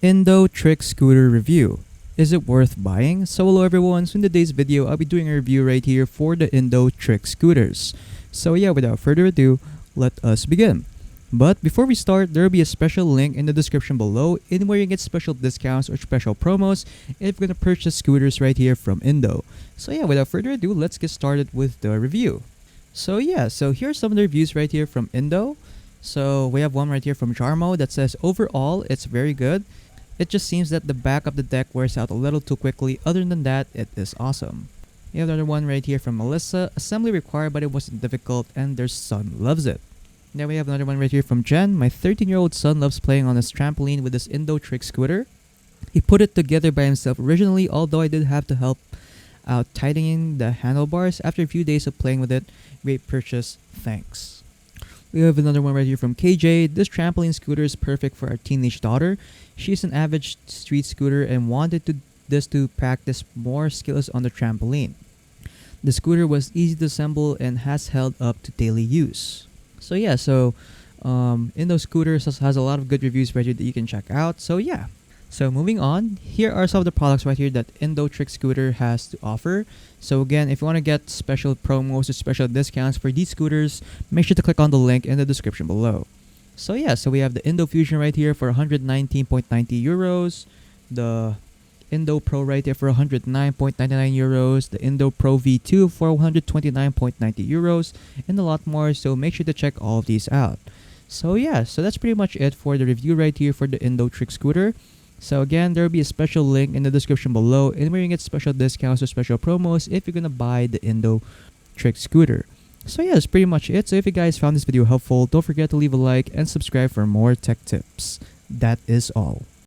INDO Trick Scooter review. Is it worth buying? So hello everyone, so in today's video I'll be doing a review right here for the INDO Trick Scooters. So yeah, without further ado, let us begin. But before we start, there will be a special link in the description below in where you get special discounts or special promos if you're gonna purchase scooters right here from INDO. So yeah, without further ado, let's get started with the review. So yeah, so here's some of the reviews right here from INDO. So we have one right here from Jarmo that says overall it's very good. It just seems that the back of the deck wears out a little too quickly. Other than that, it is awesome. You have another one right here from Melissa. Assembly required, but it wasn't difficult, and their son loves it. Then we have another one right here from Jen. My 13-year-old son loves playing on his trampoline with this INDO Trick Scooter. He put it together by himself originally, although I did have to help out tightening the handlebars. After a few days of playing with it, great purchase, thanks. We have another one right here from KJ. This trampoline scooter is perfect for our teenage daughter. She's an avid street scooter and wanted this to practice more skills on the trampoline. The scooter was easy to assemble and has held up to daily use. So yeah, INDO Scooters has a lot of good reviews right here that you can check out. So yeah. So moving on, here are some of the products right here that INDO Trick Scooter has to offer. So again, if you want to get special promos or special discounts for these scooters, make sure to click on the link in the description below. So yeah, so we have the INDO Fusion right here for 119.90 euros, the INDO Pro right here for 109.99 euros, the INDO Pro V2 for 129.90 euros, and a lot more, so make sure to check all of these out. So yeah, so that's pretty much it for the review right here for the INDO Trick Scooter. So again, there will be a special link in the description below and where you get special discounts or special promos if you're gonna buy the INDO Trick Scooter. So yeah, that's pretty much it. So if you guys found this video helpful, don't forget to leave a like and subscribe for more tech tips. That is all.